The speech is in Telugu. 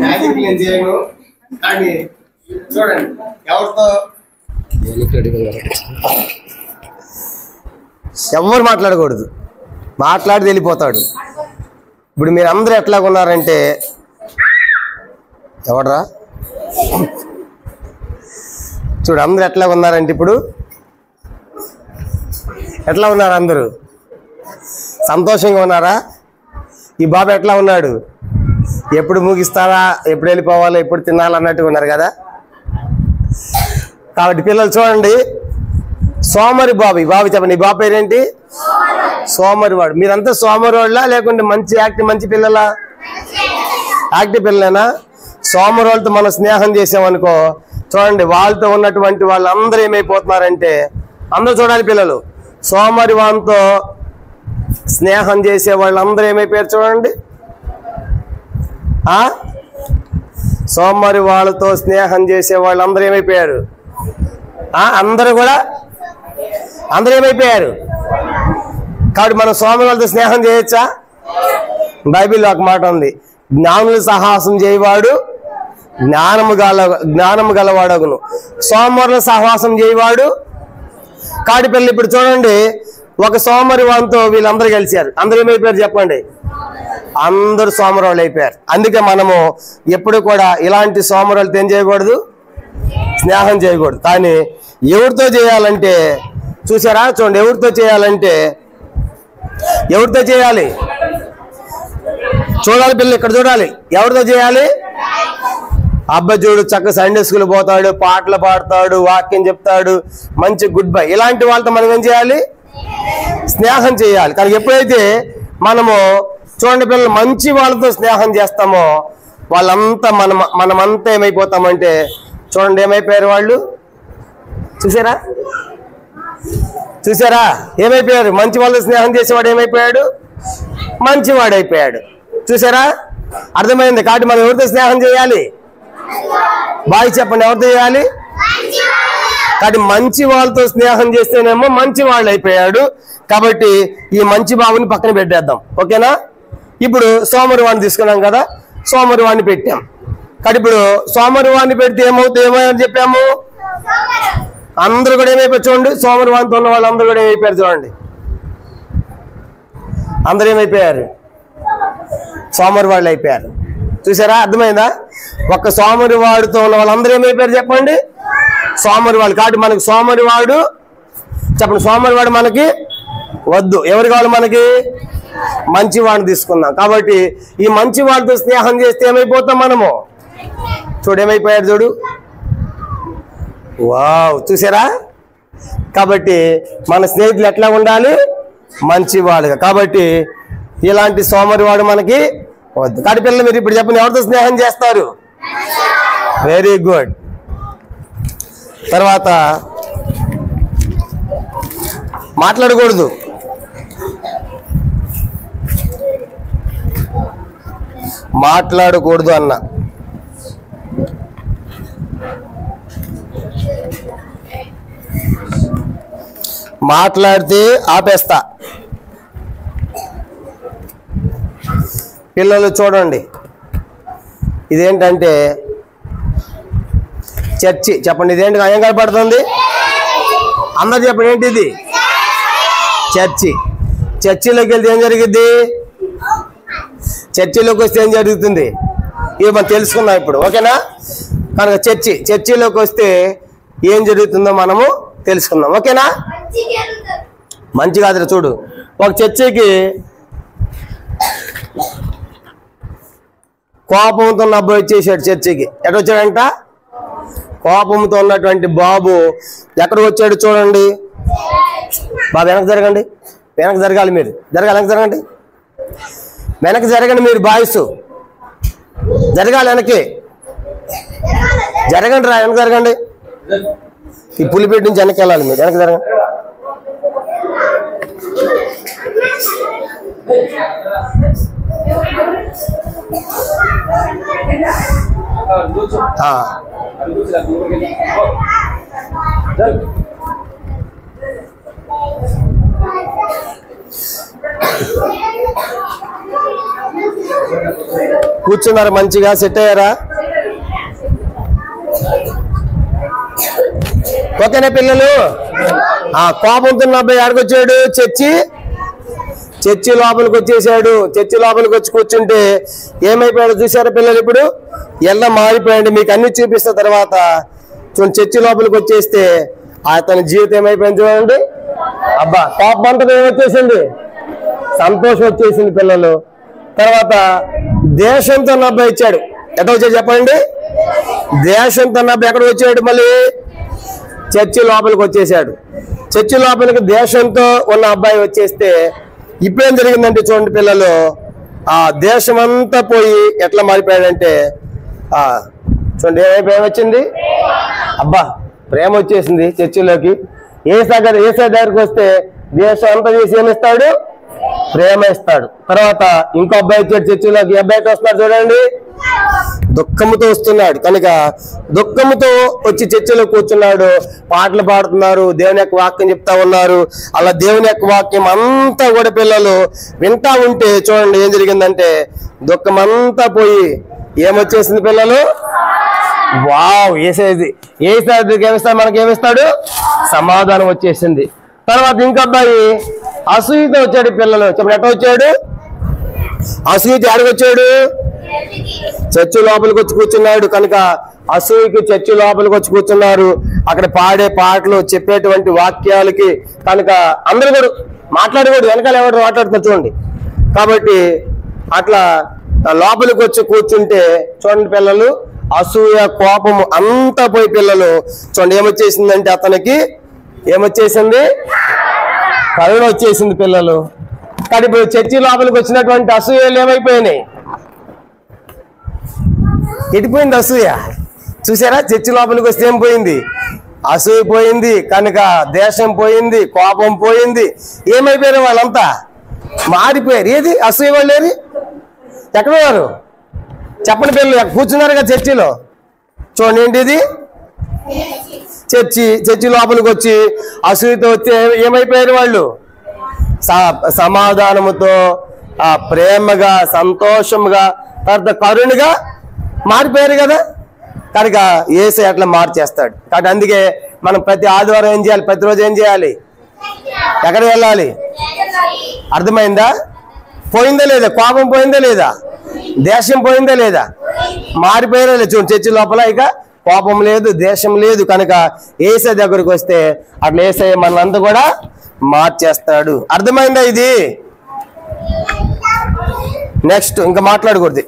మ్యాజిక్ నేను చేయను కానీ చూడండి ఎవరితో ఎవరు మాట్లాడకూడదు, మాట్లాడి వెళ్ళిపోతాడు. ఇప్పుడు మీరు అందరూ ఎట్లాగ ఉన్నారంటే ఎవడరా చూడు, అందరూ ఎట్లా ఉన్నారంటే ఇప్పుడు ఎట్లా ఉన్నారు? అందరూ సంతోషంగా ఉన్నారా? ఈ బాబు ఎట్లా ఉన్నాడు? ఎప్పుడు ముగిస్తారా, ఎప్పుడు వెళ్ళిపోవాలో, ఎప్పుడు తినాలన్నట్టుగా ఉన్నారు కదా. కాబట్టి పిల్లలు చూడండి, సోమరి బాబు. ఈ బాబు చెప్పండి, ఈ బాబు పేరేంటి? సోమరి వాడు. మీరంతా సోమరి వాళ్ళ లేకుంటే మంచి మంచి పిల్లలా? యాక్టివ్ పిల్లలేనా? సోమరి వాళ్ళతో మనం స్నేహం చేసామనుకో, చూడండి వాళ్ళతో ఉన్నటువంటి వాళ్ళందరూ ఏమైపోతున్నారంటే, అందరూ చూడాలి పిల్లలు, సోమరి వానితో స్నేహం చేసే వాళ్ళందరూ ఏమైపోయారు చూడండి. సోమరి వాళ్ళతో స్నేహం చేసే వాళ్ళందరూ ఏమైపోయారు? అందరూ ఏమైపోయారు? కాబట్టి మనం సోమరి వాళ్ళతో స్నేహం చేయొచ్చా? బైబిల్లో ఒక మాట ఉంది, జ్ఞానుల సహవాసం చేయవాడు జ్ఞానము గలవాడగును, సోమరుల సహవాసం చేయవాడు. కాడి పిల్లలు ఇప్పుడు చూడండి, ఒక సోమరి వానితో వీళ్ళందరూ కలిశారు, అందరూ ఏమైపోయారు చెప్పండి? అందరూ సోమరి వాళ్ళు అయిపోయారు. అందుకే మనము ఎప్పుడు కూడా ఇలాంటి సోమరి వాళ్ళతో ఏం చేయకూడదు? స్నేహం చేయకూడదు. కానీ ఎవరితో చేయాలంటే చూసారా, చూడండి ఎవరితో చేయాలంటే, ఎవరితో చేయాలి చూడాలి పిల్లలు, ఇక్కడ చూడాలి. ఎవరితో చేయాలి? అబ్బాయి చూడు చక్కగా సండే స్కూల్ పోతాడు, పాటలు పాడతాడు, వాక్యం చెప్తాడు, మంచి గుడ్ బై. ఇలాంటి వాళ్ళతో మనం ఏం చేయాలి? స్నేహం చేయాలి. కానీ ఎప్పుడైతే మనము చూడండి పిల్లలు మంచి వాళ్ళతో స్నేహం చేస్తామో వాళ్ళంతా మనమంతా ఏమైపోతామంటే, చూడండి ఏమైపోయారు వాళ్ళు? చూసారా ఏమైపోయారు? మంచి వాళ్ళతో స్నేహం చేసేవాడు ఏమైపోయాడు? మంచివాడైపోయాడు. చూసారా? అర్థమైంది. కాబట్టి మనం ఎవరితో స్నేహం చేయాలి? బాయ్ చెప్పండి, ఎవరితో చేయాలి? కాబట్టి మంచి వాళ్ళతో స్నేహం చేస్తేనేమో మంచి వాళ్ళు అయిపోయాడు. కాబట్టి ఈ మంచి బాబుని పక్కన పెట్టేద్దాం, ఓకేనా? ఇప్పుడు సోమరి వాడిని తీసుకున్నాం కదా, సోమరి వాడిని పెట్టాం. కాబట్టి ఇప్పుడు సోమరి వాడిని పెడితే ఏమని చెప్పాము? అందరూ కూడా ఏమైపోయారు చూడండి, సోమరి వాడితో ఉన్న వాళ్ళందరూ కూడా ఏమైపోయారు చూడండి, అందరూ ఏమైపోయారు? సోమరి వాళ్ళు అయిపోయారు. చూసారా? అర్థమైందా? ఒక్క సోమరి వాడితో ఉన్న వాళ్ళందరూ ఏమైపోయారు చెప్పండి? సోమరి వాళ్ళు. కాబట్టి మనకి సోమరి వాడు చెప్పండి, సోమరి వాడు మనకి వద్దు. ఎవరు కావాలి మనకి? మంచి వాడిని తీసుకుందాం. కాబట్టి ఈ మంచి వాడితో స్నేహం చేస్తే ఏమైపోతాం మనము? చూడు ఏమైపోయాడు చూడు, వావ్. చూసారా? కాబట్టి మన స్నేహితులు ఎట్లా ఉండాలి? మంచివాడుగా. కాబట్టి ఇలాంటి సోమరి వాడు మనకి వద్దు. కాబట్టి పిల్లలు మీరు ఇప్పుడు చెప్పండి, ఎవరితో స్నేహం చేస్తారు? Very good. తర్వాత మాట్లాడకూడదు. మాట్లాడకూడదు అన్న మాట్లాడితే ఆపేస్తా. పిల్లలు చూడండి, ఇదేంటంటే చర్చి. చెప్పండి ఇదేంటి, ఏం కనపడుతుంది? అందరు చెప్పండి, ఏంటి ఇది? చర్చి. చర్చిలోకి వెళ్తే ఏం జరిగింది? చర్చిలోకి వస్తే ఏం జరుగుతుంది? ఇవి మనం తెలుసుకున్నాం ఇప్పుడు, ఓకేనా? కనుక చర్చిలోకి వస్తే ఏం జరుగుతుందో మనము తెలుసుకుందాం, ఓకేనా? మంచి కాదు. చూడు, ఒక చర్చికి కోపంతో ఉన్న అబ్బాయి వచ్చేసాడు చర్చికి. ఎక్కడ వచ్చాడంట? కోపంతో ఉన్నటువంటి బాబు ఎక్కడికి వచ్చాడు చూడండి. బాబు వెనక్కి జరగండి, వెనక్కి జరగాలి, మీరు జరగాలి, వెనక్కి జరగండి, వెనక్కి జరగండి, మీరు బాయ్స్ జరగాలి, వెనక్కి జరగండి రా, వెనక్కి జరగండి. ఈ పులిపేట నుంచి వెనక్కి వెళ్ళాలి, మీరు వెనక్కి జరగండి. కూర్చున్నారు, మంచిగా సెట్ అయ్యారా? ఓకేనా పిల్లలు? కోపంతో అబ్బాయి ఆడికొచ్చాడు, చర్చి లోపలికి వచ్చేసాడు. చర్చి లోపలికి వచ్చి కూర్చుంటే ఏమైపోయాడు చూసారా పిల్లలు? ఇప్పుడు ఎలా మారిపోయాడు మీకు అన్ని చూపిస్తున్న తర్వాత చూడండి. చర్చి లోపలికి వచ్చేస్తే అతని జీవితం ఏమైపోయింది చూడండి. అబ్బా, కోపం అంతా ఏమొచ్చేసింది, సంతోషం వచ్చేసింది పిల్లలు. తర్వాత దేశంతో అబ్బాయి ఇచ్చాడు. ఎట్లా వచ్చాడు చెప్పండి? దేశంతో అబ్బాయి ఎక్కడ వచ్చాడు? మళ్ళీ చర్చి లోపలికి వచ్చేసాడు. చర్చి లోపలికి దేశంతో ఉన్న అబ్బాయి వచ్చేస్తే ఇప్పుడేం జరిగిందంటే చూడండి పిల్లలు, ఆ దేశం అంతా పోయి ఎట్లా మారిపోయాడంటే చూడండి ఏమైపోయింది. అబ్బా, ప్రేమ వచ్చేసింది చర్చిలోకి. ఏసా దగ్గరికి వస్తే దేశం అంతా చేసి ఏమిస్తాడు? ప్రేమ ఇస్తాడు. తర్వాత ఇంకో అబ్బాయి వచ్చాడు చర్చిలోకి. అబ్బాయికి వస్తున్నాడు చూడండి, దుఃఖంతో వస్తున్నాడు. కనుక దుఃఖంతో వచ్చి చర్చిలో కూర్చున్నాడు. పాటలు పాడుతున్నారు, దేవుని యొక్క వాక్యం చెప్తా ఉన్నారు. అలా దేవుని యొక్క వాక్యం అంతా కూడా పిల్లలు వింటా ఉంటే చూడండి ఏం జరిగిందంటే దుఃఖం అంతా పోయి ఏమొచ్చేసింది పిల్లలు? వావ్, ఏమిస్తాడు? మనకి ఏమిస్తాడు? సమాధానం వచ్చేసింది. తర్వాత ఇంకో అబ్బాయి అసూయతో వచ్చాడు పిల్లలు. చెప్పండి ఎట్లా వచ్చాడు? అసూయతో ఆడికొచ్చాడు, చర్చి లోపలికి వచ్చి కూర్చున్నాడు. కనుక అసూయకి చర్చి లోపలికి వచ్చి కూర్చున్నారు. అక్కడ పాడే పాటలు, చెప్పేటువంటి వాక్యాలకి కనుక అందరూ కూడా మాట్లాడకూడదు, వెనకాల ఎవరు మాట్లాడుతున్నారు చూడండి. కాబట్టి అట్లా లోపలికి వచ్చి కూర్చుంటే చూడండి పిల్లలు, అసూయ కోపము అంతా పోయి పిల్లలు చూడండి ఏమొచ్చేసిందంటే అతనికి ఏమొచ్చేసింది? కరుణ వచ్చేసింది పిల్లలు. కానీ ఇప్పుడు చర్చి లోపలికి వచ్చినటువంటి అసూయలు ఏమైపోయినాయి? ఎటుపోయింది అసూయ? చూసారా? చర్చి లోపలికి వస్తే ఏం పోయింది? అసూయ పోయింది. కనుక దేశం పోయింది, కోపం పోయింది. ఏమైపోయారు? వాళ్ళంతా మారిపోయారు. ఏది అసూయ వాళ్ళు? ఏది ఎక్కడ ఉన్నారు చెప్పండి పిల్లలు? కూర్చున్నారు కదా చర్చిలో. చూడండి ఏంటిది? చర్చి లోపలికి వచ్చి అసూయతో వచ్చి ఏమైపోయారు వాళ్ళు? సమాధానముతో, ప్రేమగా, సంతోషంగా, తర్వాత కరుణగా మారిపోయారు కదా. కనుక యేసయ్య అట్లా మార్చేస్తాడు. కాబట్టి అందుకే మనం ప్రతి ఆదివారం ఏం చేయాలి? ప్రతిరోజు ఏం చేయాలి? ఎక్కడ వెళ్ళాలి? అర్థమైందా? పోయిందా లేదా? కోపం పోయిందా లేదా? దేశం పోయిందా లేదా? మారిపోయారా లేదా? చూడండి చర్చి లోపల ఇక కోపం లేదు, దేశం లేదు. కనుక యేసయ్య దగ్గరికి వస్తే అట్లా యేసయ్య మనంతా కూడా మార్చేస్తాడు. అర్థమైందా ఇది? నెక్స్ట్ ఇంకా మాట్లాడకూడదు.